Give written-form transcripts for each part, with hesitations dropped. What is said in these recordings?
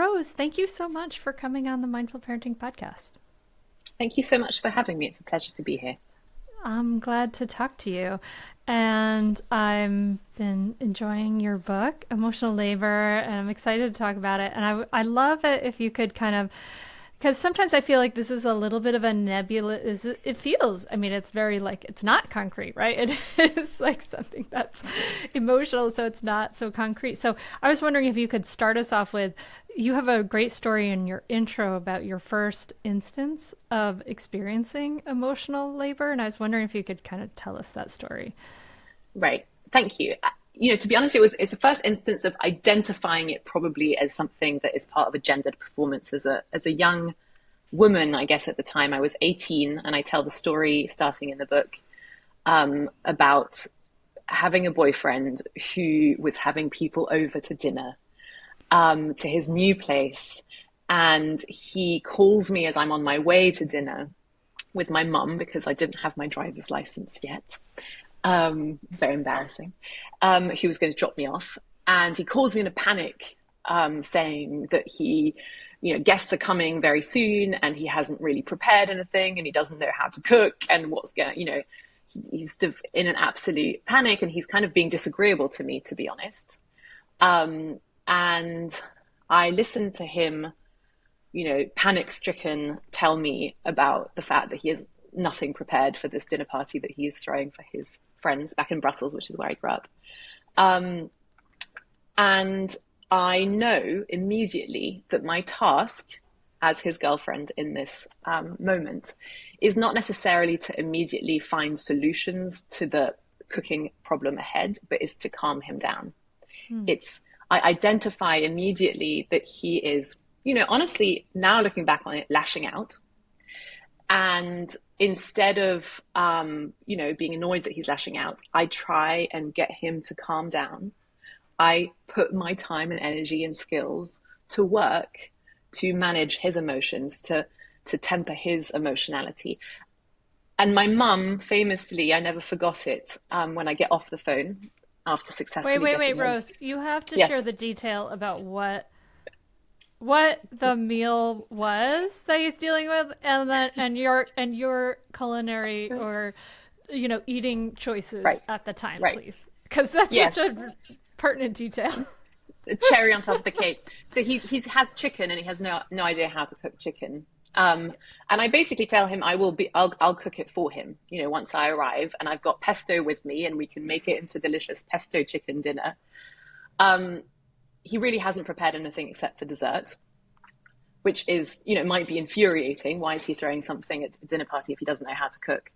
Rose, thank you so much for coming on the Mindful Parenting Podcast. Thank you so much for having me. It's a pleasure to be here. I'm glad to talk to you. And I've been enjoying your book, Emotional Labor, and I'm excited to talk about it. And I love it if you could kind of, because sometimes I feel like this is a little bit of a nebula. It feels, I mean, it's very like, it's not concrete, right? It is like something that's emotional, so it's not so concrete. So I was wondering if you could start us off with, you have a great story in your intro about your first instance of experiencing emotional labor. And I was wondering if you could kind of tell us that story. Right. Thank you. To be honest, it's the first instance of identifying it probably as something that is part of a gendered performance as a young woman. I guess at the time I was 18, and I tell the story starting in the book about having a boyfriend who was having people over to dinner to his new place, and he calls me as I'm on my way to dinner with my mum because I didn't have my driver's license yet. Very embarrassing. He was going to drop me off, and he calls me in a panic, saying that guests are coming very soon, and he hasn't really prepared anything, and he doesn't know how to cook, and he's sort of in an absolute panic, and he's kind of being disagreeable to me, to be honest. And I listened to him, panic stricken, tell me about the fact that he has nothing prepared for this dinner party that he is throwing for his friends back in Brussels, which is where I grew up. And I know immediately that my task as his girlfriend in this moment is not necessarily to immediately find solutions to the cooking problem ahead, but is to calm him down. I identify immediately that he is, honestly, now looking back on it, lashing out. And instead of, being annoyed that he's lashing out, I try and get him to calm down. I put my time and energy and skills to work to manage his emotions, to temper his emotionality. And my mum, famously, I never forgot it, when I get off the phone after Wait, successfully wait, wait, getting him. Rose. You have to share Yes, the detail about what the meal was that he's dealing with, and your culinary or eating choices right, at the time, right. please, because that's such Yes, a pertinent detail. the cherry on top of the cake. So he has chicken, and he has no idea how to cook chicken. And I basically tell him I'll cook it for him, once I arrive, and I've got pesto with me, and we can make it into delicious pesto chicken dinner. He really hasn't prepared anything except for dessert, which is, might be infuriating. Why is he throwing something at a dinner party if he doesn't know how to cook?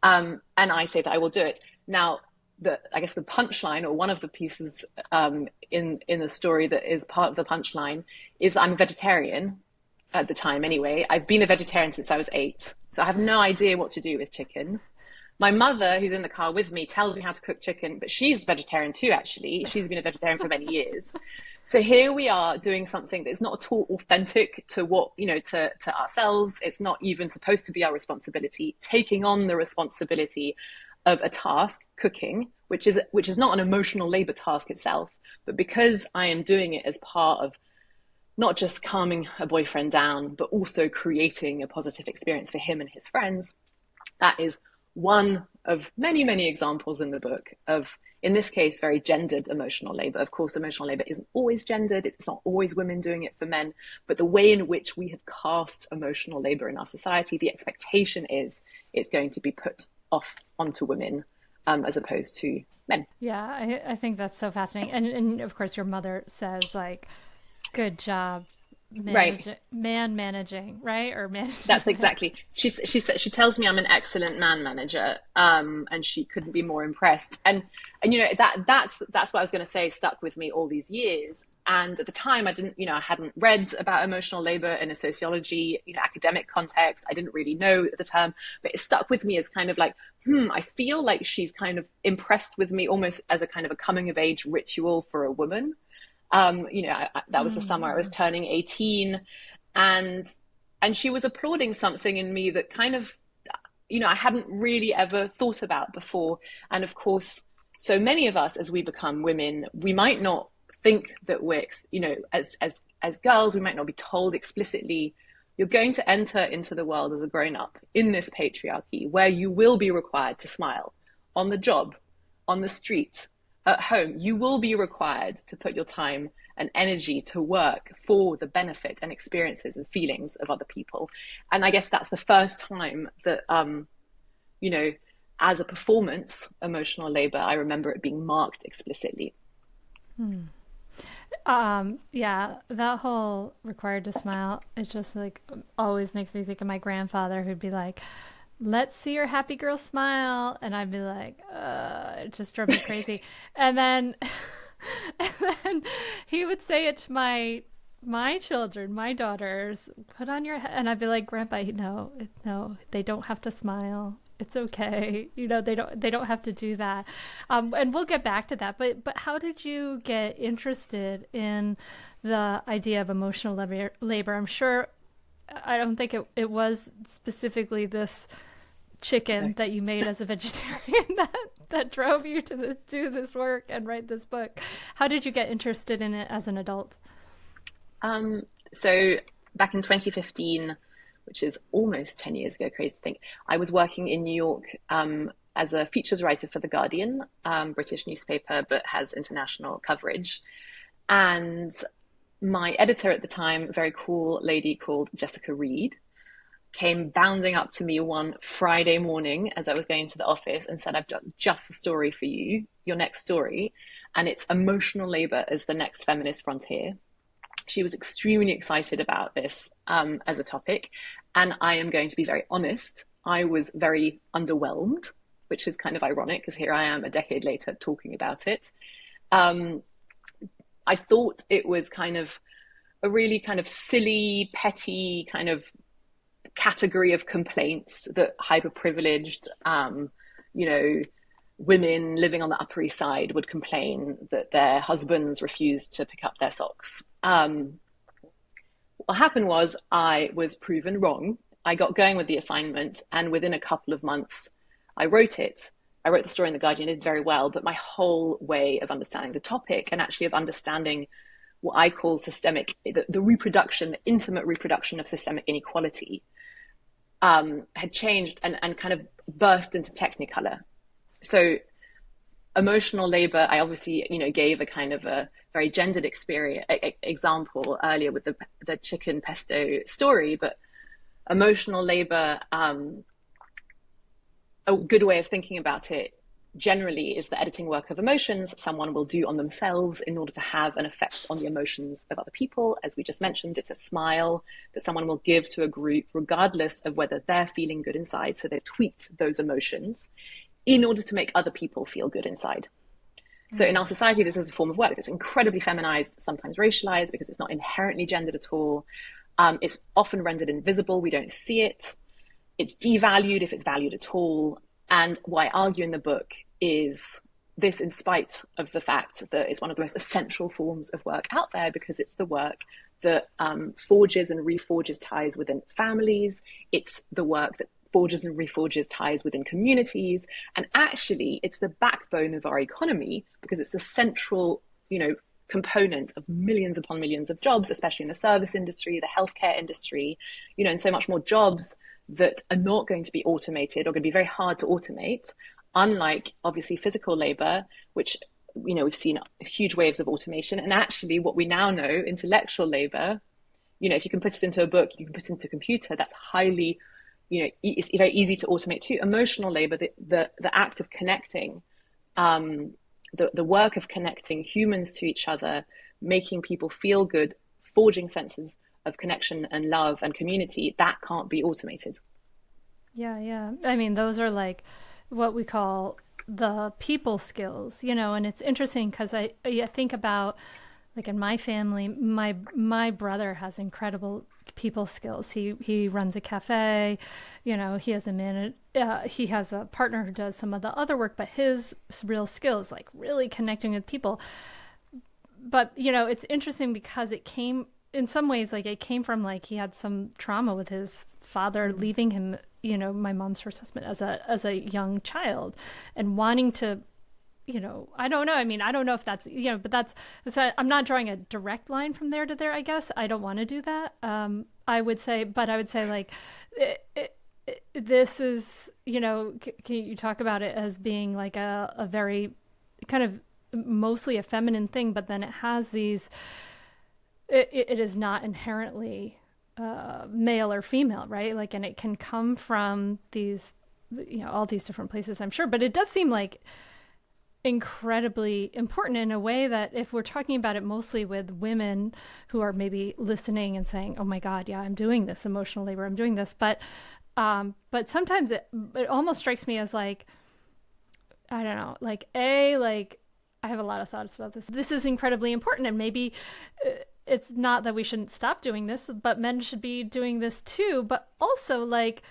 And I say that I will do it. Now, I guess the punchline, or one of the pieces in the story that is part of the punchline, is I'm a vegetarian at the time anyway. I've been a vegetarian since I was 8, so I have no idea what to do with chicken. My mother, who's in the car with me, tells me how to cook chicken, but she's vegetarian too, actually. She's been a vegetarian for many years. So here we are doing something that's not at all authentic to what, to ourselves. It's not even supposed to be our responsibility, taking on the responsibility of a task, cooking, which is not an emotional labor task itself, but because I am doing it as part of not just calming a boyfriend down, but also creating a positive experience for him and his friends. That is one of many, many examples in the book of, in this case, very gendered emotional labor. Of course, emotional labor isn't always gendered. It's not always women doing it for men, but the way in which we have cast emotional labor in our society, the expectation is it's going to be put off onto women, as opposed to men. Yeah, I think that's so fascinating, and of course your mother says like, "Good job, Right. managing, right, or managing That's the whole." exactly. She tells me I'm an excellent man manager, and she couldn't be more impressed. And that's what I was going to say stuck with me all these years. And at the time, I hadn't read about emotional labor in a sociology, academic context. I didn't really know the term, but it stuck with me as kind of like, I feel like she's kind of impressed with me almost as a kind of a coming of age ritual for a woman. That was the summer I was turning 18, and she was applauding something in me that kind of, I hadn't really ever thought about before. And of course, so many of us, as we become women, we might not think that as girls, we might not be told explicitly, you're going to enter into the world as a grown up in this patriarchy where you will be required to smile on the job, on the street, at home. You will be required to put your time and energy to work for the benefit and experiences and feelings of other people. And I guess that's the first time that, you know, as a performance, emotional labor, I remember it being marked explicitly. Yeah, that whole required to smile, it just like always makes me think of my grandfather who'd be like, let's see your happy girl smile. And I'd be like, it just drove me crazy. And then, and then he would say it to my children, my daughters, put on your and I'd be like, Grandpa, no, no, they don't have to smile. It's okay. They don't have to do that. And we'll get back to that. But how did you get interested in the idea of emotional labor? I'm sure I don't think it was specifically this chicken No. that you made as a vegetarian that drove you to do this work and write this book. How did you get interested in it as an adult? So back in 2015, which is almost 10 years ago, crazy to think, I was working in New York as a features writer for The Guardian, British newspaper, but has international coverage. And my editor at the time, a very cool lady called Jessica Reed, came bounding up to me one Friday morning as I was going to the office and said, I've done just the story for you, your next story. And it's emotional labor as the next feminist frontier. She was extremely excited about this as a topic. And I am going to be very honest, I was very underwhelmed, which is kind of ironic because here I am a decade later talking about it. Um, I thought it was kind of a really kind of silly, petty kind of category of complaints that hyperprivileged, you know, women living on the Upper East Side would complain that their husbands refused to pick up their socks. What happened was I was proven wrong. I got going with the assignment, and within a couple of months, I wrote it. I wrote the story in The Guardian, did very well, but my whole way of understanding the topic and actually of understanding what I call systemic, the reproduction, the intimate reproduction of systemic inequality had changed and kind of burst into technicolor. So emotional labor, I obviously, gave a kind of a very gendered experience example earlier with the chicken pesto story, but emotional labor, a good way of thinking about it generally is the editing work of emotions someone will do on themselves in order to have an effect on the emotions of other people. As we just mentioned, it's a smile that someone will give to a group regardless of whether they're feeling good inside. So they've tweaked those emotions in order to make other people feel good inside. So in our society, this is a form of work that's incredibly feminized, sometimes racialized, because it's not inherently gendered at all. It's often rendered invisible. We don't see it. It's devalued if it's valued at all. And what I argue in the book is this in spite of the fact that it's one of the most essential forms of work out there, because it's the work that forges and reforges ties within families. It's the work that forges and reforges ties within communities. And actually, it's the backbone of our economy because it's the central, component of millions upon millions of jobs, especially in the service industry, the healthcare industry, and so much more jobs that are not going to be automated or going to be very hard to automate, unlike obviously physical labor, which, we've seen huge waves of automation. And actually what we now know, intellectual labor, if you can put it into a book, you can put it into a computer, that's highly, it's very easy to automate too. Emotional labor, the act of connecting, the work of connecting humans to each other, making people feel good, forging senses of connection and love and community, that can't be automated. Yeah, yeah. I mean, those are like what we call the people skills, and it's interesting because I think about like in my family, my brother has incredible people skills. He runs a cafe, he has he has a partner who does some of the other work, but his real skills like really connecting with people. But it's interesting because it came in some ways like it came from like he had some trauma with his father leaving him, my mom's first husband, as a young child, and wanting to I don't know. I mean, I don't know if that's, but I'm not drawing a direct line from there to there, I guess. I don't want to do that. I would say like, this is, can you talk about it as being like a very kind of mostly a feminine thing, but then it has these, it is not inherently male or female, right? Like, and it can come from these, all these different places, I'm sure. But it does seem like incredibly important in a way that if we're talking about it mostly with women who are maybe listening and saying, "Oh my God, yeah, I'm doing this emotional labor, I'm doing this," but sometimes it almost strikes me as like, I don't know, like I have a lot of thoughts about this. This is incredibly important, and maybe it's not that we shouldn't stop doing this, but men should be doing this too. But also, like,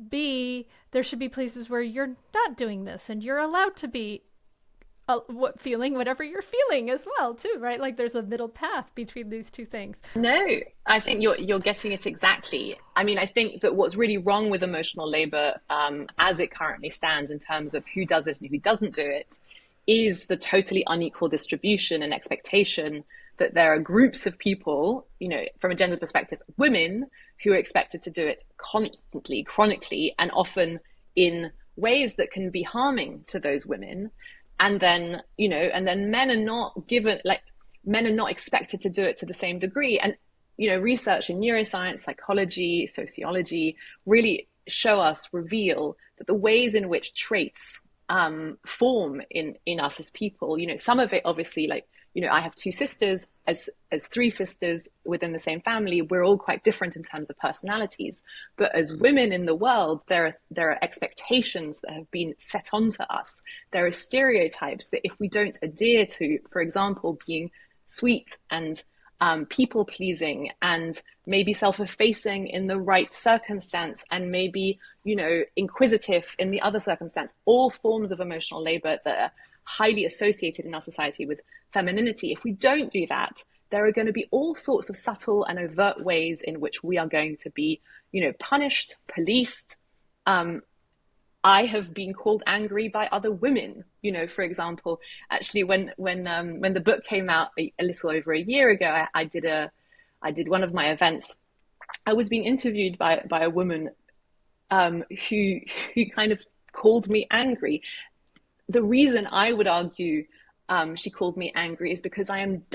B, there should be places where you're not doing this, and you're allowed to be feeling whatever you're feeling as well, too, right? Like, there's a middle path between these two things. No, I think you're getting it exactly. I mean, I think that what's really wrong with emotional labor, as it currently stands in terms of who does it and who doesn't do it, is the totally unequal distribution and expectation that there are groups of people, from a gender perspective, women who are expected to do it constantly, chronically, and often in ways that can be harming to those women. And then, men are not given, like, men are not expected to do it to the same degree. And, research in neuroscience, psychology, sociology really reveal that the ways in which traits form in us as people, some of it obviously, like, I have two sisters. As three sisters within the same family, we're all quite different in terms of personalities. But as women in the world, there are expectations that have been set onto us. There are stereotypes that if we don't adhere to, for example, being sweet and people pleasing and maybe self-effacing in the right circumstance, and maybe, inquisitive in the other circumstance, all forms of emotional labor that are highly associated in our society with femininity. If we don't do that, there are going to be all sorts of subtle and overt ways in which we are going to be, punished, policed. I have been called angry by other women. For example, actually, when the book came out a little over a year ago, I did one of my events. I was being interviewed by a woman who kind of called me angry. The reason I would argue she called me angry is because I'm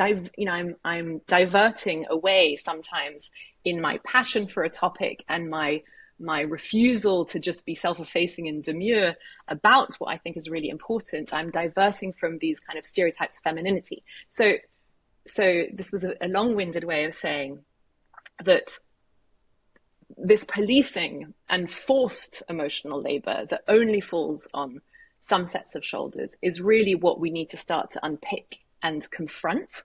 diverting away sometimes in my passion for a topic and my refusal to just be self-effacing and demure about what I think is really important. I'm diverting from these kind of stereotypes of femininity. So this was a long-winded way of saying that this policing and forced emotional labor that only falls on some sets of shoulders is really what we need to start to unpick and confront.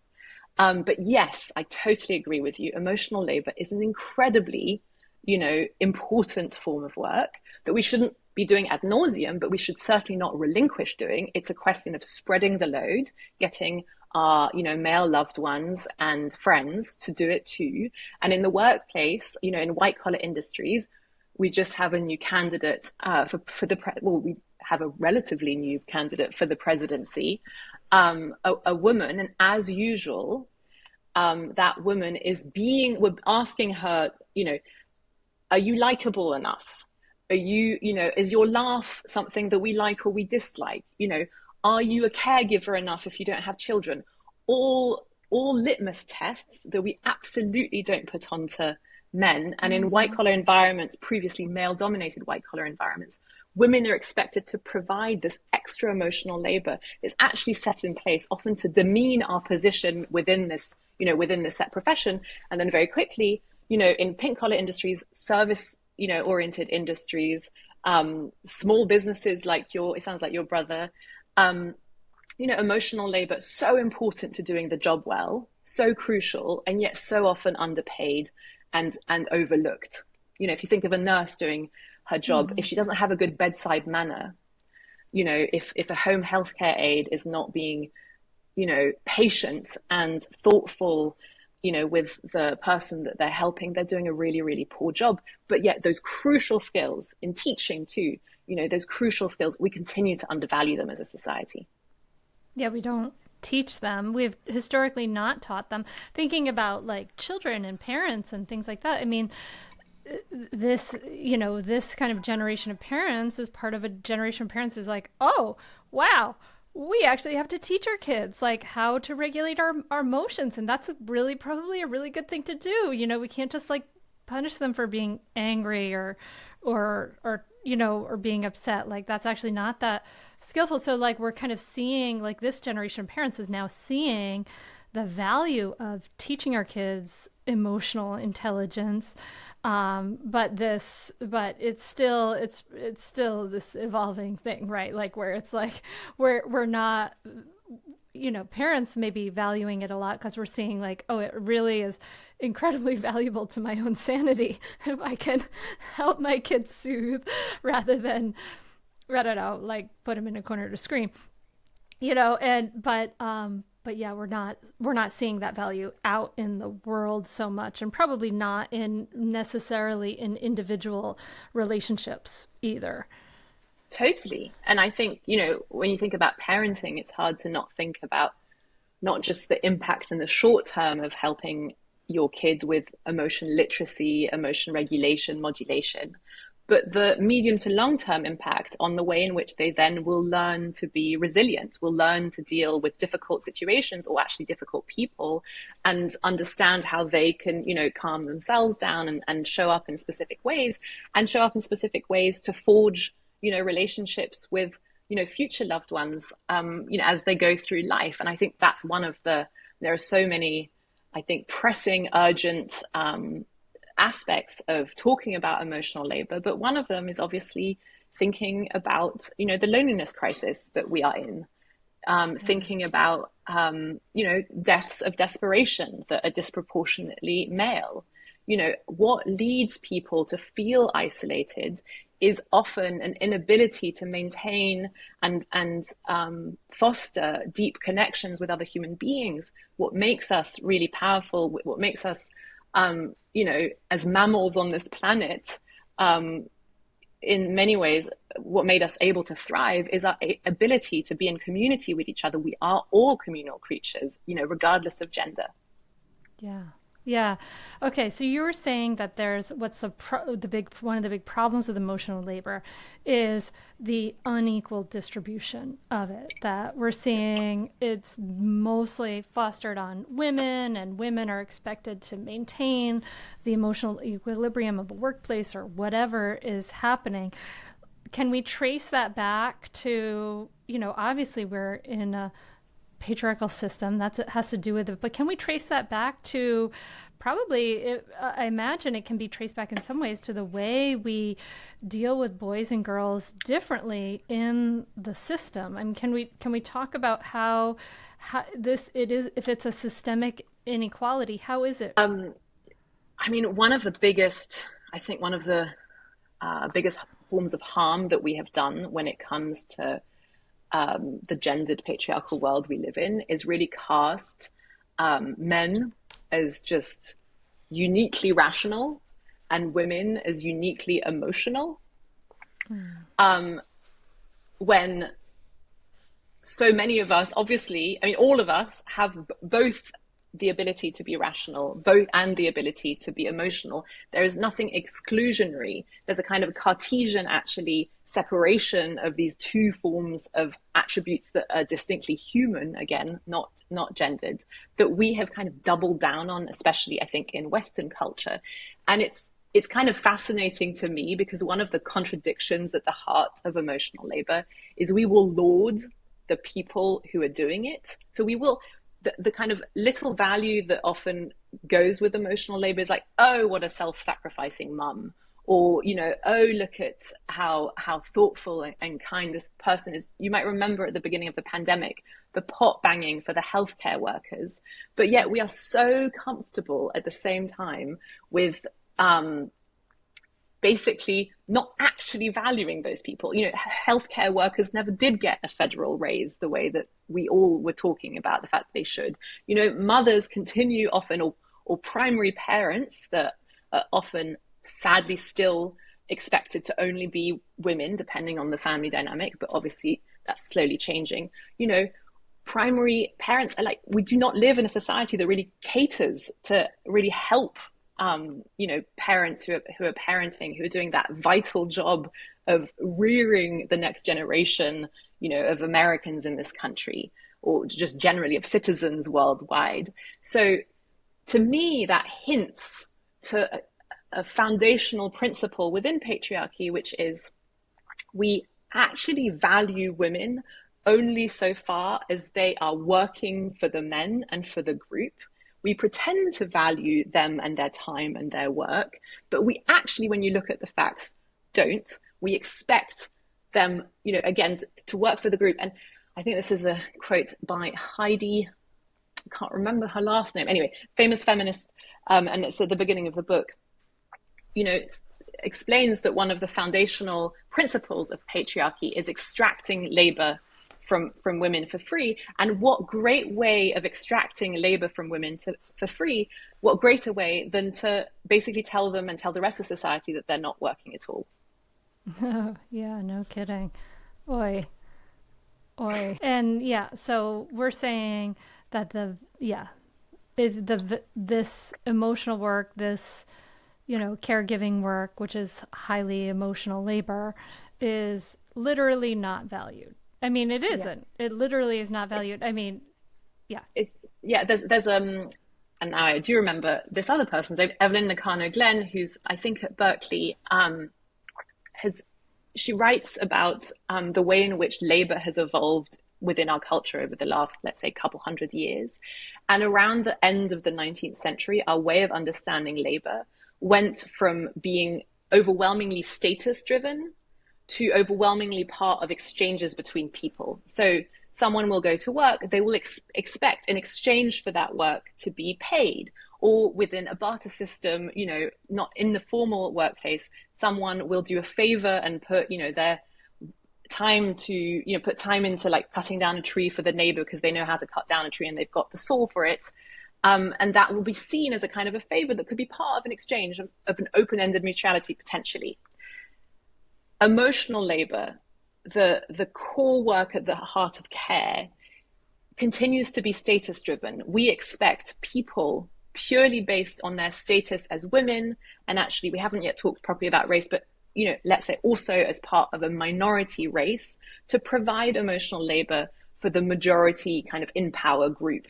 But yes, I totally agree with you. Emotional labor is an incredibly, important form of work that we shouldn't be doing ad nauseum, but we should certainly not relinquish doing. It's a question of spreading the load, getting our, male loved ones and friends to do it too. And in the workplace, in white collar industries, we just have a new candidate we have a relatively new candidate for the presidency, a woman, and as usual, that woman we're asking her, are you likable enough? Are you, is your laugh something that we like or we dislike? Are you a caregiver enough if you don't have children? All litmus tests that we absolutely don't put onto men. And in white collar environments, previously male dominated white collar environments, women are expected to provide this extra emotional labor. It's actually set in place often to demean our position within this set profession. And then very quickly, in pink collar industries, service, oriented industries, small businesses like it sounds like your brother, emotional labor, so important to doing the job well, so crucial, and yet so often underpaid and overlooked. If you think of a nurse doing her job, if she doesn't have a good bedside manner, if a home healthcare aide is not being, patient and thoughtful, with the person that they're helping, they're doing a really, really poor job. But yet those crucial skills in teaching too, those crucial skills, we continue to undervalue them as a society. Yeah, we don't teach them. We've historically not taught them. Thinking about like children and parents and things like that. I mean, this kind of generation of parents is part of a generation of parents who's like, oh, wow, we actually have to teach our kids like how to regulate our emotions. And that's really probably a really good thing to do. We can't just like punish them for being angry or being upset. Like that's actually not that skillful. So like we're kind of seeing like this generation of parents is now seeing the value of teaching our kids emotional intelligence. But it's still this evolving thing, right? Like where it's like we're not, parents may be valuing it a lot because we're seeing like, oh, it really is incredibly valuable to my own sanity if I can help my kids soothe rather than, I don't know, like put them in a corner to scream, but yeah, we're not seeing that value out in the world so much, and probably not in necessarily in individual relationships either. Totally. And I think, when you think about parenting, it's hard to not think about not just the impact in the short term of helping your kids with emotion literacy, emotion regulation, modulation, but the medium to long term impact on the way in which they then will learn to be resilient, will learn to deal with difficult situations or actually difficult people, and understand how they can, calm themselves down and show up in specific ways, and show up in specific ways to forge, relationships with, future loved ones, as they go through life. And I think that's there are so many, I think, pressing, urgent aspects of talking about emotional labor, but one of them is obviously thinking about, the loneliness crisis that we are in, Yeah. thinking about, deaths of desperation that are disproportionately male. What leads people to feel isolated is often an inability to maintain and foster deep connections with other human beings. What makes us really powerful, what makes us, as mammals on this planet, in many ways, what made us able to thrive is our ability to be in community with each other. We are all communal creatures, regardless of gender. Yeah. Yeah. Okay. So you were saying that there's what's the big one of the big problems with emotional labor is the unequal distribution of it. That we're seeing it's mostly fostered on women, and women are expected to maintain the emotional equilibrium of a workplace or whatever is happening. Can we trace that back to, obviously we're in a patriarchal system that's it has to do with it, but can we trace that back to I imagine it can be traced back in some ways to the way we deal with boys and girls differently in the system. I mean, can we talk about how this it is, if it's a systemic inequality, how is it? I mean, I think one of the biggest forms of harm that we have done when it comes to the gendered patriarchal world we live in is really cast men as just uniquely rational and women as uniquely emotional. Mm. When so many of us, obviously, I mean, all of us have both the ability to be rational, both and the ability to be emotional. There is nothing exclusionary. There's a kind of Cartesian, actually, separation of these two forms of attributes that are distinctly human, again, not gendered, that we have kind of doubled down on, especially I think in Western culture. And it's kind of fascinating to me because one of the contradictions at the heart of emotional labor is we will laud the people who are doing it. So we will, the kind of little value that often goes with emotional labor is like, oh, what a self-sacrificing mum, or oh, look at how thoughtful and kind this person is. You might remember at the beginning of the pandemic the pot banging for the healthcare workers, but yet we are so comfortable at the same time with basically not actually valuing those people. Healthcare workers never did get a federal raise the way that we all were talking about the fact that they should. Mothers continue often, or primary parents that are often sadly still expected to only be women, depending on the family dynamic, but obviously that's slowly changing. primary parents are like, we do not live in a society that really caters to really help parents who are parenting, who are doing that vital job of rearing the next generation, of Americans in this country, or just generally of citizens worldwide. So to me, that hints to a foundational principle within patriarchy, which is we actually value women only so far as they are working for the men and for the group. We pretend to value them and their time and their work, but we actually, when you look at the facts, don't. We expect them, again, to work for the group. And I think this is a quote by Heidi, I can't remember her last name. Anyway, famous feminist, and it's at the beginning of the book. Explains that one of the foundational principles of patriarchy is extracting labor from women for free. And what great way of extracting labor from women for free, what greater way than to basically tell them and tell the rest of society that they're not working at all. Oh, yeah, no kidding. Oi, oi. And yeah, so we're saying that if this emotional work, this caregiving work, which is highly emotional labor, is literally not valued. I mean, it Yeah. isn't. It literally is not It's valued. I mean, yeah. it's yeah, there's and now I do remember this other person's name, Evelyn Nakano Glenn, who's I think at Berkeley, has she writes about the way in which labor has evolved within our culture over the last, let's say, couple hundred years. And around the end of the 19th century, our way of understanding labor went from being overwhelmingly status driven to overwhelmingly part of exchanges between people. So someone will go to work, they will expect in exchange for that work to be paid. Or within a barter system, not in the formal workplace, someone will do a favor and put, their time to, put time into like cutting down a tree for the neighbor because they know how to cut down a tree and they've got the saw for it. And that will be seen as a kind of a favor that could be part of an exchange of an open-ended mutuality potentially. Emotional labor, the core work at the heart of care, continues to be status driven. We expect people purely based on their status as women, and actually we haven't yet talked properly about race, but let's say also as part of a minority race, to provide emotional labor for the majority kind of in power group.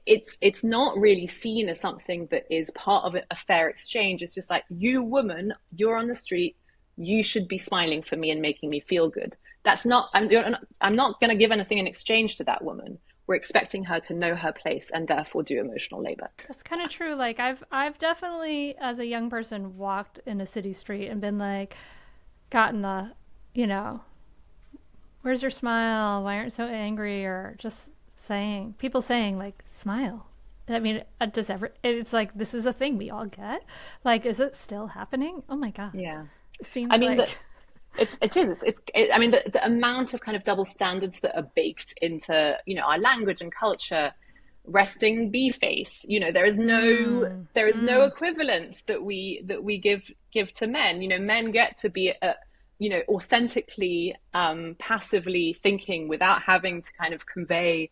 It's not really seen as something that is part of a fair exchange. It's just like, you woman, you're on the street, you should be smiling for me and making me feel good. That's not, I'm not going to give anything in exchange to that woman. We're expecting her to know her place and therefore do emotional labor. That's kind of true. Like I've definitely as a young person walked in a city street and been like gotten the, you know, where's your smile? Why aren't you so angry? Or just people saying like smile. I mean, it's like this is a thing we all get. Like, is it still happening? Oh my God. Yeah. It I seems mean, like it is. I mean, the amount of kind of double standards that are baked into, our language and culture, resting bee face. There is no equivalent that we give to men. Men get to be authentically, passively thinking without having to kind of convey,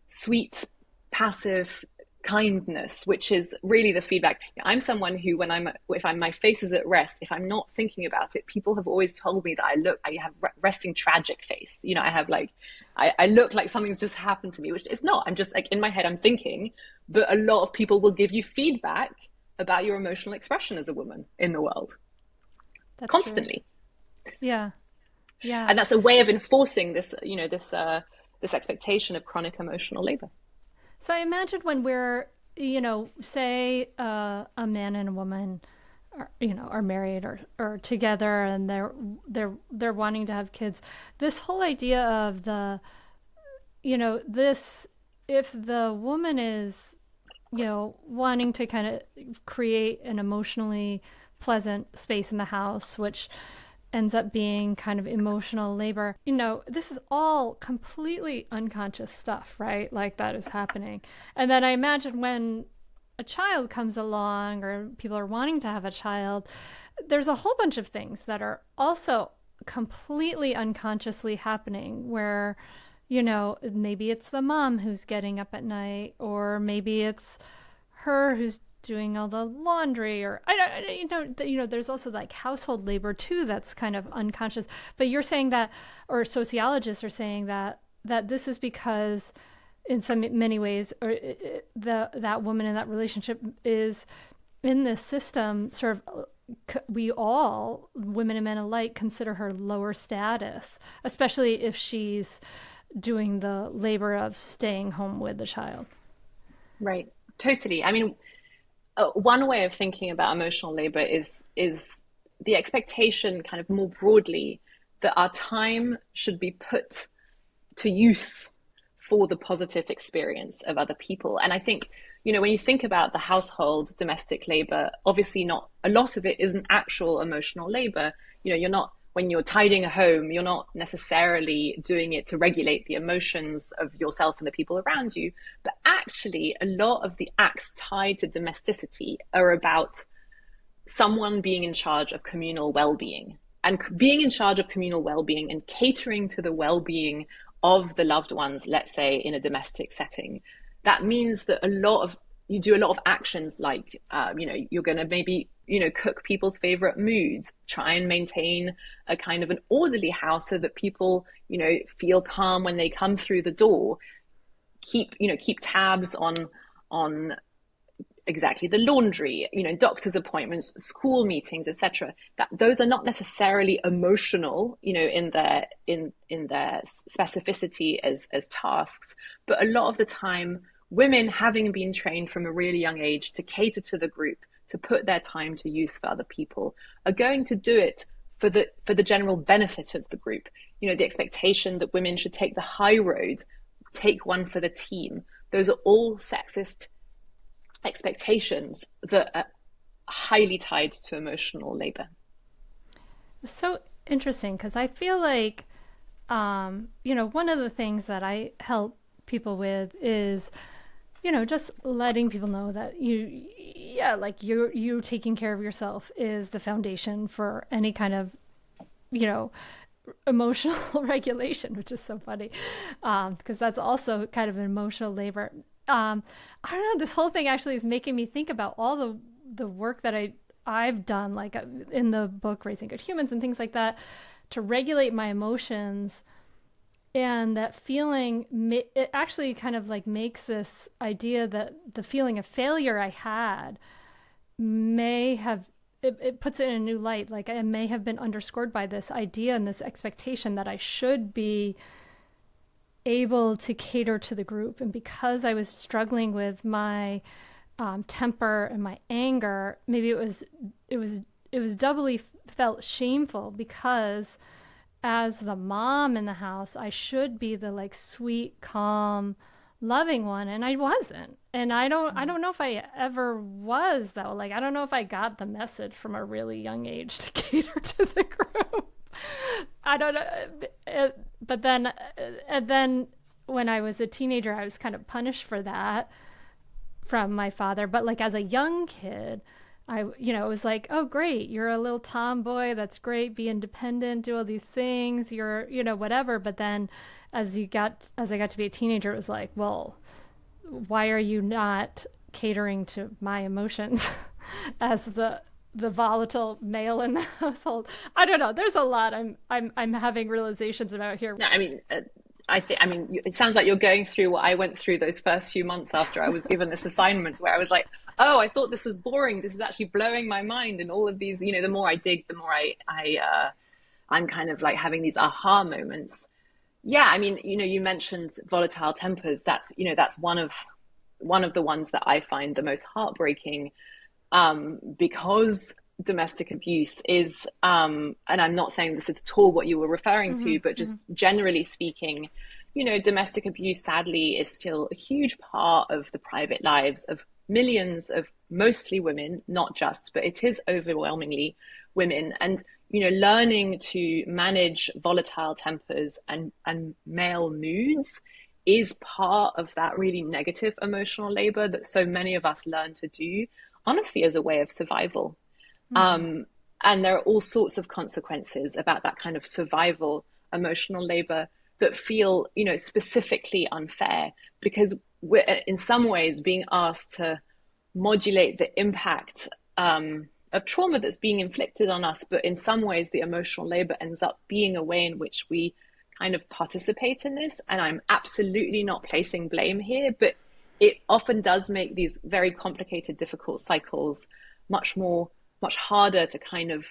sweet, passive kindness, which is really the feedback. I'm someone who, if my face is at rest, if I'm not thinking about it, people have always told me that I have resting tragic face. I have like, I look like something's just happened to me, which it's not. I'm just like in my head, I'm thinking, but a lot of people will give you feedback about your emotional expression as a woman in the world that's true. constantly. Yeah. Yeah. And that's a way of enforcing this expectation of chronic emotional labor. So I imagine when we're, say a man and a woman are married or together and they're wanting to have kids. This whole idea of this if the woman is, wanting to kind of create an emotionally pleasant space in the house, which ends up being kind of emotional labor. This is all completely unconscious stuff, right? Like that is happening. And then I imagine when a child comes along or people are wanting to have a child, there's a whole bunch of things that are also completely unconsciously happening where, maybe it's the mom who's getting up at night, or maybe it's her who's doing all the laundry, or there's also like household labor too that's kind of unconscious. But you're saying that, or sociologists are saying that this is because in some many ways, or that woman in that relationship is in this system sort of, we all, women and men alike, consider her lower status, especially if she's doing the labor of staying home with the child. Right. Totally. I mean, one way of thinking about emotional labor is the expectation, kind of more broadly, that our time should be put to use for the positive experience of other people. And I think, when you think about the household domestic labor, obviously not a lot of it isn't actual emotional labor. You're not, when you're tidying a home, you're not necessarily doing it to regulate the emotions of yourself and the people around you. But actually, a lot of the acts tied to domesticity are about someone being in charge of communal well-being, and being in charge of communal well-being and catering to the well-being of the loved ones, let's say in a domestic setting. That means that you do a lot of actions like, you're going to maybe, cook people's favorite moods, try and maintain a kind of an orderly house so that people, feel calm when they come through the door, keep tabs on exactly the laundry, doctor's appointments, school meetings, etc. That those are not necessarily emotional, in their specificity as tasks, but a lot of the time, women, having been trained from a really young age to cater to the group, to put their time to use for other people, are going to do it for the general benefit of the group. The expectation that women should take the high road, take one for the team. Those are all sexist expectations that are highly tied to emotional labor. It's so interesting because I feel like, one of the things that I help people with is, just letting people know that like you taking care of yourself is the foundation for any kind of, you know, emotional regulation, which is so funny, because that's also kind of an emotional labor. I don't know. This whole thing actually is making me think about all the work that I've done, like in the book Raising Good Humans and things like that, to regulate my emotions. And that feeling, it actually kind of like makes this idea that the feeling of failure I had may have, it puts it in a new light. Like I may have been underscored by this idea and this expectation that I should be able to cater to the group. And because I was struggling with my temper and my anger, maybe it was doubly felt shameful because as the mom in the house, I should be the like sweet, calm, loving one, and I wasn't. And I don't know if I ever was though. Like I don't know if I got the message from a really young age to cater to the group. I don't know. But then, and then when I was a teenager, I was kind of punished for that from my father. But like as a young kid, it was like, oh, great, you're a little tomboy. That's great. Be independent, do all these things. You're, whatever. But then as I got to be a teenager, it was like, well, why are you not catering to my emotions as the volatile male in the household? I don't know. There's a lot I'm having realizations about here. No, I mean, it sounds like you're going through what I went through those first few months after I was given this assignment, where I was like, oh, I thought this was boring. This is actually blowing my mind. And all of these, the more I dig, the more I'm kind of like having these aha moments. Yeah, I mean, you mentioned volatile tempers. That's one of the ones that I find the most heartbreaking, because domestic abuse is, and I'm not saying this is at all what you were referring Mm-hmm, to, but mm-hmm. just generally speaking, domestic abuse sadly is still a huge part of the private lives of millions of mostly women, not just, but it is overwhelmingly women. And, learning to manage volatile tempers and male moods is part of that really negative emotional labor that so many of us learn to do, honestly, as a way of survival. Mm-hmm. Um, and there are all sorts of consequences about that kind of survival emotional labor that feel, specifically unfair, because we're in some ways being asked to modulate the impact of trauma that's being inflicted on us. But in some ways, the emotional labor ends up being a way in which we kind of participate in this. And I'm absolutely not placing blame here, but it often does make these very complicated, difficult cycles much harder to kind of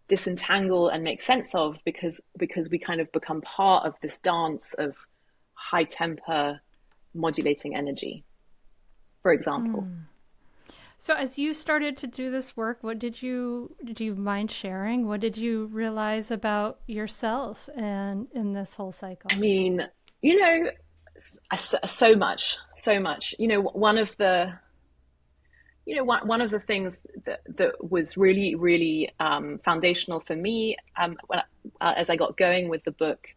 disentangle and make sense of, because we kind of become part of this dance of high temper modulating energy, for example. So as you started to do this work, what did you mind sharing? What did you realize about yourself and in this whole I cycle? mean, you know, so much, so much. One of the things that was really, really foundational for me, as I got going with the book,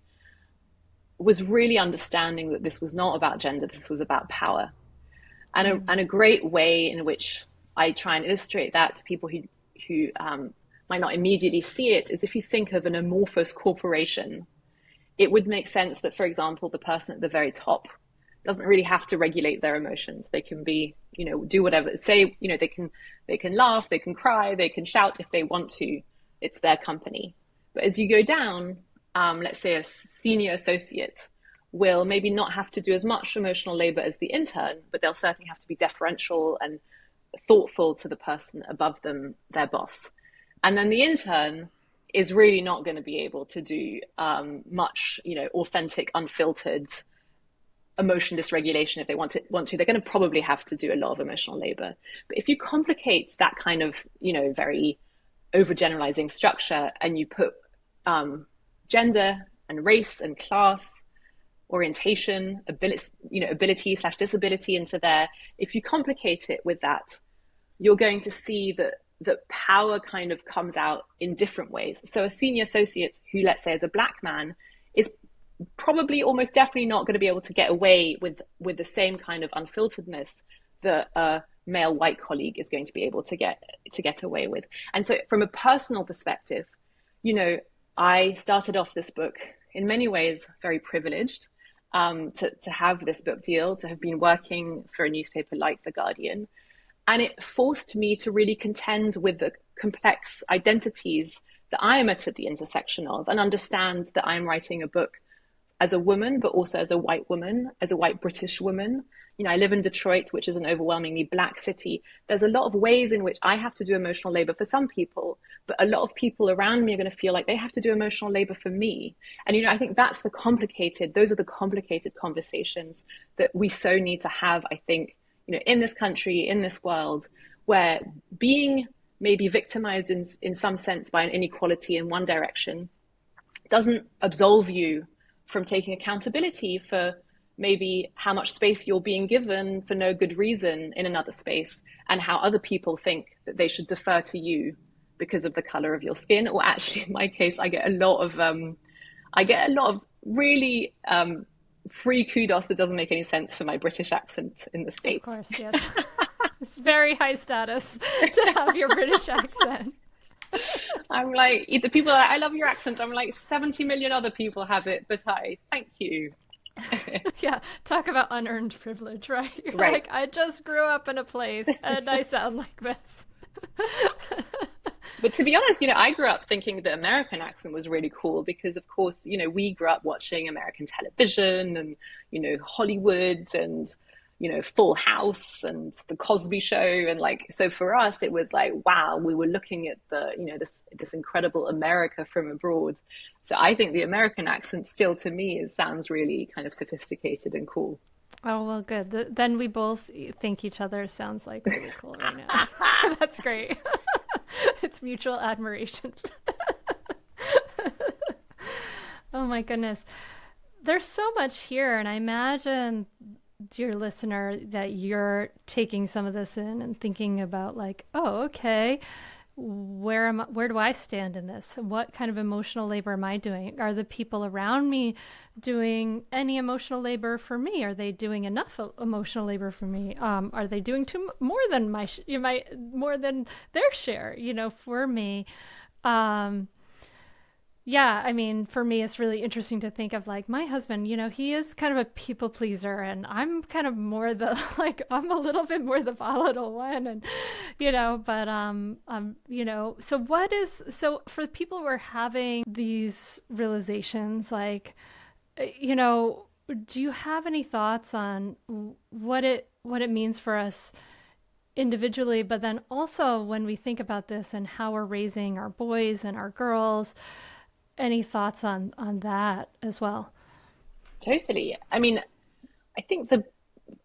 was really understanding that this was not about gender. This was about power, and a great way in which I try and illustrate that to people who might not immediately see it is, if you think of an amorphous corporation, it would make sense that, for example, the person at the very top doesn't really have to regulate their emotions. They can be, do whatever. Say, they can laugh, they can cry, they can shout if they want to. It's their company. But as you go down, let's say a senior associate will maybe not have to do as much emotional labor as the intern, but they'll certainly have to be deferential and thoughtful to the person above them, their boss. And then the intern is really not going to be able to do much, authentic, unfiltered emotion dysregulation if they want to. They're going to probably have to do a lot of emotional labor. But if you complicate that kind of, very overgeneralizing structure, and you put gender and race and class, orientation, ability/disability into there, if you complicate it with that, you're going to see that power kind of comes out in different ways. So a senior associate who, let's say, is a black man, is probably almost definitely not going to be able to get away with the same kind of unfilteredness that a male white colleague is going to be able to get away with. And so from a personal perspective, I started off this book in many ways very privileged, to have this book deal, to have been working for a newspaper like The Guardian. And it forced me to really contend with the complex identities that I am at the intersection of, and understand that I'm writing a book as a woman, but also as a white woman, as a white British woman. I live in Detroit, which is an overwhelmingly black city. There's a lot of ways in which I have to do emotional labor for some people, but a lot of people around me are going to feel like they have to do emotional labor for me. And, I think those are the complicated conversations that we so need to have, I think, in this country, in this world, where being maybe victimized in some sense by an inequality in one direction doesn't absolve you from taking accountability for maybe how much space you're being given for no good reason in another space, and how other people think that they should defer to you because of the color of your skin. Or actually, in my case, I get a lot of really free kudos that doesn't make any sense for my British accent in the Of States. course, yes. It's very high status to have your British accent. I'm like, the people are like, I love your accent. I'm like, 70 million other people have it, but I thank you. Yeah, talk about unearned privilege, right? You're Right. like, I just grew up in a place and I sound like this. But to be honest, I grew up thinking the American accent was really cool because, of course, we grew up watching American television and, Hollywood and, Full House and The Cosby Show. And so for us, it was like, wow, we were looking at this incredible America from abroad. So I think the American accent still, to me, sounds really kind of sophisticated and cool. Oh, well, good. Then we both think each other sounds like really cool right now. That's great. It's mutual admiration. Oh my goodness. There's so much here, and I imagine, dear listener, that you're taking some of this in and thinking about like, oh, okay, where do I stand in this? What kind of emotional labor am I doing? Are the people around me doing any emotional labor for me? Are they doing enough emotional labor for me? Are they doing more than more than their share, for me? Um, Yeah, I mean, for me, it's really interesting to think of like my husband, he is kind of a people pleaser, and I'm kind of more the, like, I'm a little bit more the volatile one. And, so so for people who are having these realizations, like, you know, do you have any thoughts on what it means for us individually, but then also when we think about this and how we're raising our boys and our girls, any thoughts on that as well? Totally. I mean, I think the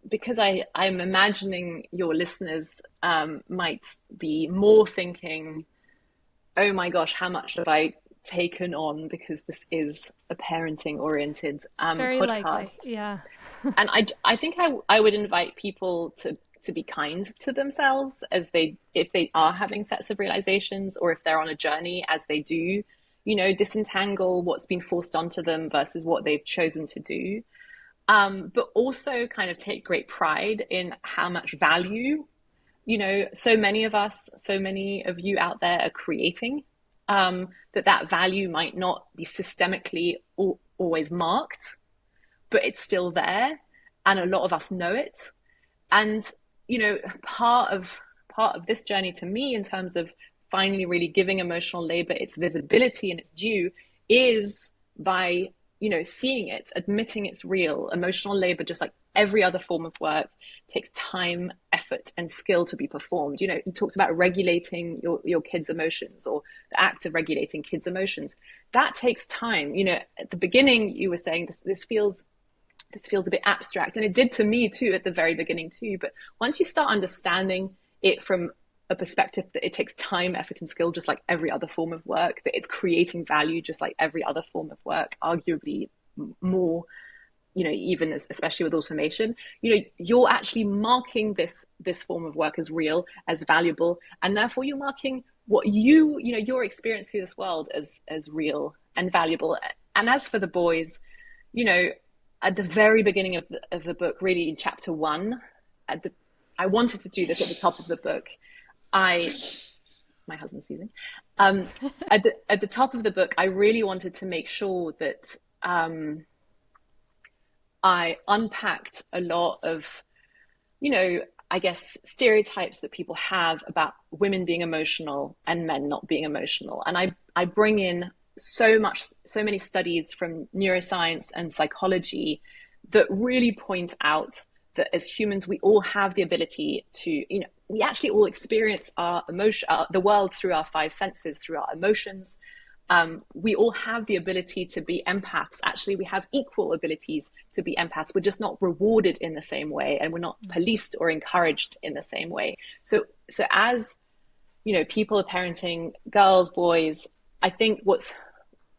because I'm imagining your listeners might be more thinking, oh my gosh, how much have I taken on because this is a parenting oriented Very likely, podcast. yeah. And I think I would invite people to be kind to themselves as they if they are having sets of realizations or if they're on a journey as they do, disentangle what's been forced onto them versus what they've chosen to do. But also kind of take great pride in how much value, so many of us, so many of you out there are creating, that value might not be systemically always marked, but it's still there. And a lot of us know it. And, part of this journey to me in terms of finally really giving emotional labor its visibility and its due is by seeing it, admitting it's real. Emotional labor, just like every other form of work, takes time, effort, and skill to be performed. You talked about regulating your kids' emotions, or the act of regulating kids' emotions. That takes time. At the beginning you were saying this feels a bit abstract, and it did to me too at the very beginning too. But once you start understanding it from a perspective that it takes time, effort, and skill, just like every other form of work, that it's creating value, just like every other form of work, arguably more, even especially with automation, you're actually marking this form of work as real, as valuable, and therefore you're marking what your experience through this world as real and valuable. And as for the boys, you know, at the very beginning of the book, really in chapter one, I wanted to do this at the top of the book. I My husband's sneezing. Um, at the top of the book, I really wanted to make sure that I unpacked a lot of, I guess, stereotypes that people have about women being emotional and men not being emotional. And I bring in so many studies from neuroscience and psychology that really point out that as humans, we all have the ability to, we actually all experience our emotion, the world through our five senses, through our emotions. We all have the ability to be empaths. Actually, we have equal abilities to be empaths. We're just not rewarded in the same way, and we're not policed or encouraged in the same way. So as people are parenting girls, boys, I think what's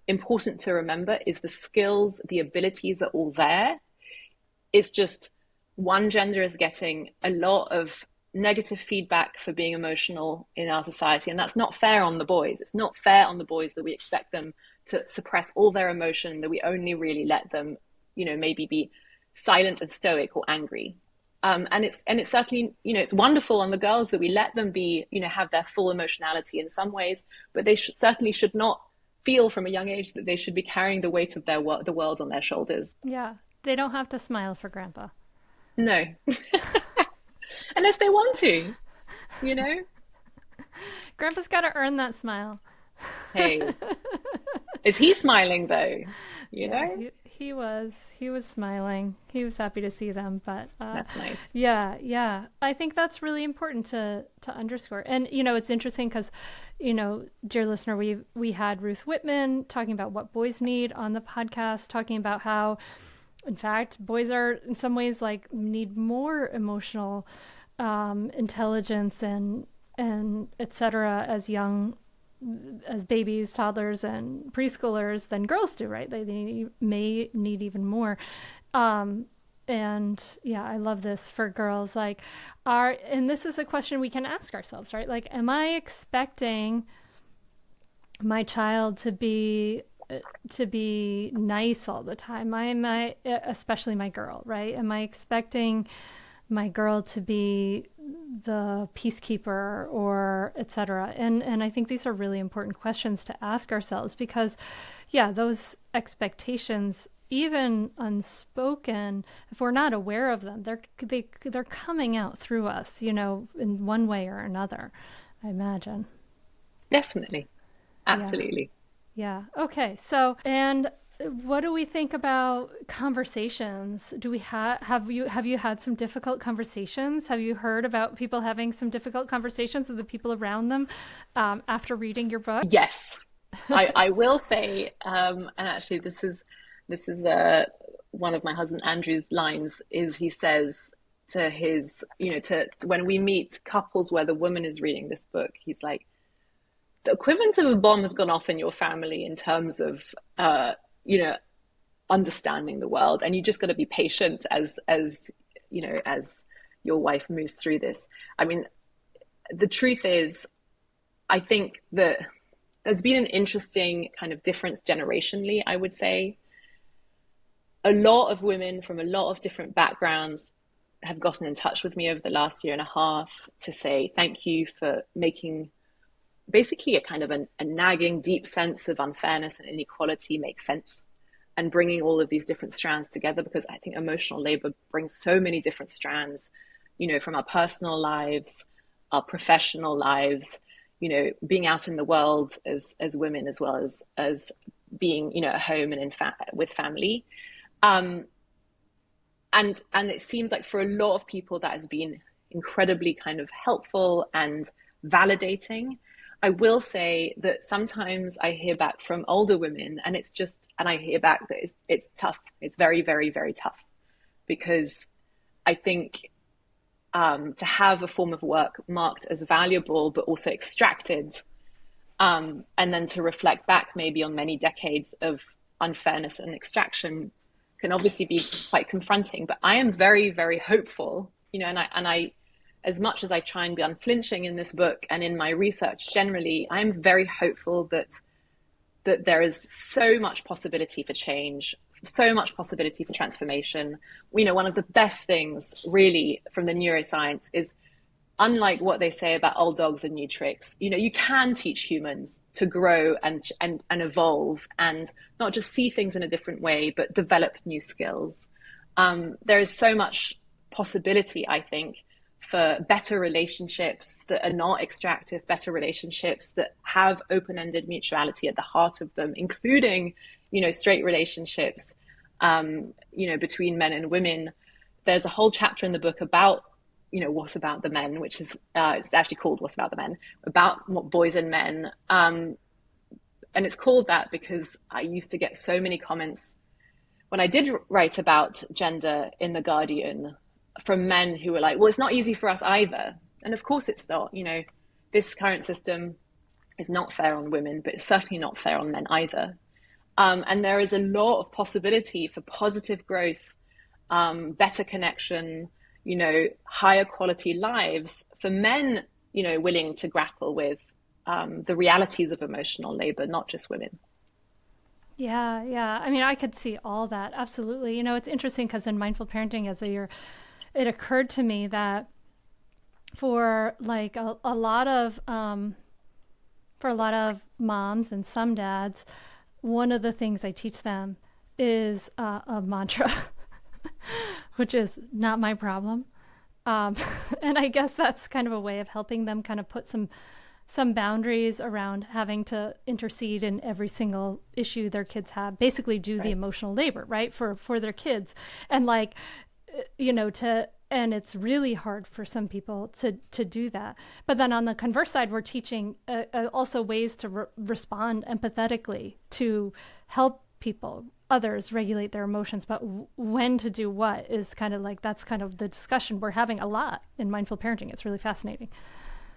important to remember is the skills, the abilities are all there. It's just one gender is getting a lot of negative feedback for being emotional in our society, and that's not fair on the boys. It's not fair on the boys that we expect them to suppress all their emotion, that we only really let them maybe be silent and stoic or angry. And it's certainly, it's wonderful on the girls that we let them be, have their full emotionality in some ways, but they certainly should not feel from a young age that they should be carrying the weight of the world on their shoulders. Yeah, they don't have to smile for grandpa. No. Unless they want to, you know? Grandpa's got to earn that smile. Hey, is he smiling though? You Yeah, know? he was smiling. He was happy to see them, but That's nice. yeah, yeah. I think that's really important to underscore. And it's interesting because dear listener, we had Ruth Whitman talking about what boys need on the podcast, talking about how in fact boys are in some ways like need more emotional intelligence and etc. as babies, toddlers, and preschoolers than girls do, right? May need even more. And yeah, I love this for girls. And this is a question we can ask ourselves, right? Like, am I expecting my child to be nice all the time? Especially my girl, right? Am I expecting my girl to be the peacekeeper or etc. And I think these are really important questions to ask ourselves because yeah, those expectations, even unspoken, if we're not aware of them, they're coming out through us, in one way or another, I imagine. Definitely. Yeah. Absolutely. Yeah. Okay. So, and what do we think about conversations? Do we have you had some difficult conversations? Have you heard about people having some difficult conversations with the people around them after reading your book? Yes. I will say, and actually this is one of my husband Andrew's lines is he says to his, to when we meet couples where the woman is reading this book, he's like, the equivalent of a bomb has gone off in your family in terms of you know understanding the world, and you just got to be patient as your wife moves through this. I mean, the truth is, I think that there's been an interesting kind of difference generationally, I would say. A lot of women from a lot of different backgrounds have gotten in touch with me over the last year and a half to say thank you for making basically a kind of a nagging deep sense of unfairness and inequality make sense, and bringing all of these different strands together, because I think emotional labor brings so many different strands, from our personal lives, our professional lives, being out in the world as women, as well as being, at home and with family. Um, and it seems like for a lot of people that has been incredibly kind of helpful and validating. I will say that sometimes I hear back from older women, and I hear back that it's tough. It's very, very, very tough, because I think to have a form of work marked as valuable but also extracted, and then to reflect back maybe on many decades of unfairness and extraction can obviously be quite confronting. But I am very, very hopeful, and I, as much as I try and be unflinching in this book and in my research generally, I'm very hopeful that there is so much possibility for change, so much possibility for transformation. One of the best things really from the neuroscience is, unlike what they say about old dogs and new tricks, you can teach humans to grow and evolve, and not just see things in a different way, but develop new skills. There is so much possibility, I think, for better relationships that are not extractive, better relationships that have open-ended mutuality at the heart of them, including, straight relationships, between men and women. There's a whole chapter in the book about, what about the men, which is, it's actually called What About the Men, about what boys and men. And it's called that because I used to get so many comments when I did write about gender in The Guardian from men who were like, well, it's not easy for us either. And of course it's not. This current system is not fair on women, but it's certainly not fair on men either. And there is a lot of possibility for positive growth, better connection, higher quality lives for men, willing to grapple with the realities of emotional labor, not just women. Yeah, yeah. I mean, I could see all that. Absolutely. It's interesting because in mindful parenting as a year, it occurred to me that for like a lot of for a lot of moms and some dads, one of the things I teach them is a mantra, which is not my problem. Um, and I guess that's kind of a way of helping them kind of put some boundaries around having to intercede in every single issue their kids have. Basically, do the Right. emotional labor, right, for their kids, and like to and it's really hard for some people to do that. But then on the converse side, we're teaching also ways to respond empathetically to help people others regulate their emotions, but when to do what is kind of like that's kind of the discussion we're having a lot in mindful parenting. It's really fascinating.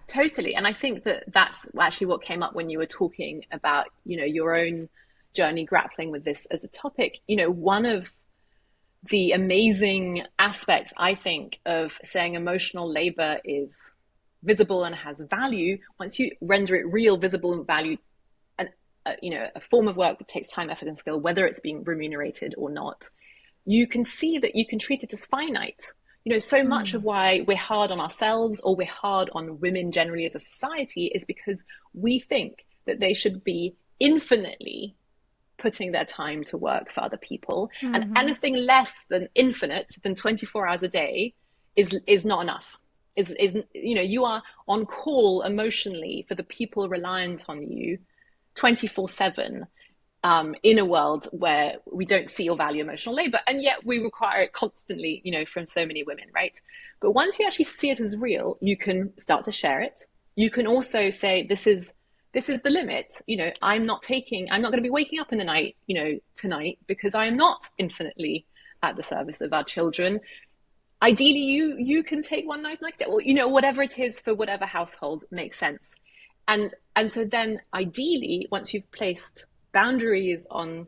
Totally. And I think that that's actually what came up when you were talking about, your own journey grappling with this as a topic. One of the amazing aspects, I think, of saying emotional labor is visible and has value, once you render it real, visible, and valued, and a form of work that takes time, effort, and skill, whether it's being remunerated or not, you can see that you can treat it as finite. So much of Mm. why we're hard on ourselves or we're hard on women generally as a society is because we think that they should be infinitely putting their time to work for other people, and Mm-hmm. anything less than infinite, than 24 hours a day, is not enough. Is you are on call emotionally for the people reliant on you 24/7, in a world where we don't see or value emotional labor, and yet we require it constantly, from so many women, right? But once you actually see it as real, you can start to share it. You can also say, this is the limit. I'm not going to be waking up in the night, tonight, because I am not infinitely at the service of our children. Ideally, you can take one night like that, or whatever it is for whatever household makes sense. And so then, ideally, once you've placed boundaries on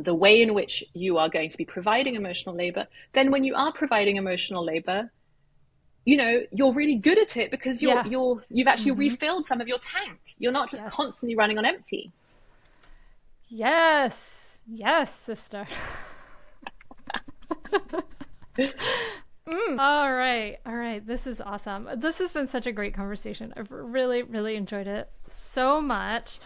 the way in which you are going to be providing emotional labor, then when you are providing emotional labor, you're really good at it because Yeah. you've actually Mm-hmm. refilled some of your tank. You're not just Yes. constantly running on empty. Yes. Yes, sister. All right. All right. This is awesome. This has been such a great conversation. I've really, really enjoyed it so much.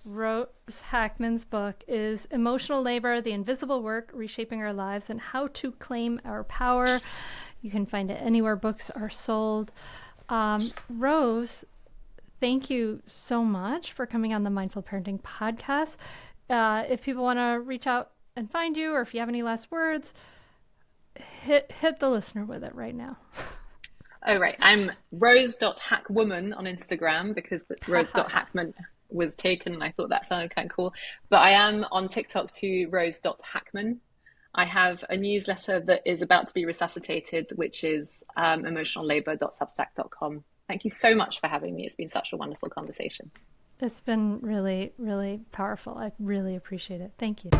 Rose Hackman's book is Emotional Labor, The Invisible Work, Reshaping Our Lives, and How to Claim Our Power. You can find it anywhere books are sold. Rose, thank you so much for coming on the Mindful Parenting podcast. If people want to reach out and find you, or if you have any last words, hit the listener with it right now. Oh, right. I'm rose.hackwoman on Instagram because the Haha. rose.hackman was taken and I thought that sounded kind of cool. But I am on TikTok too, rose.hackman. I have a newsletter that is about to be resuscitated, which is emotionallabor.substack.com. Thank you so much for having me. It's been such a wonderful conversation. It's been really, really powerful. I really appreciate it. Thank you.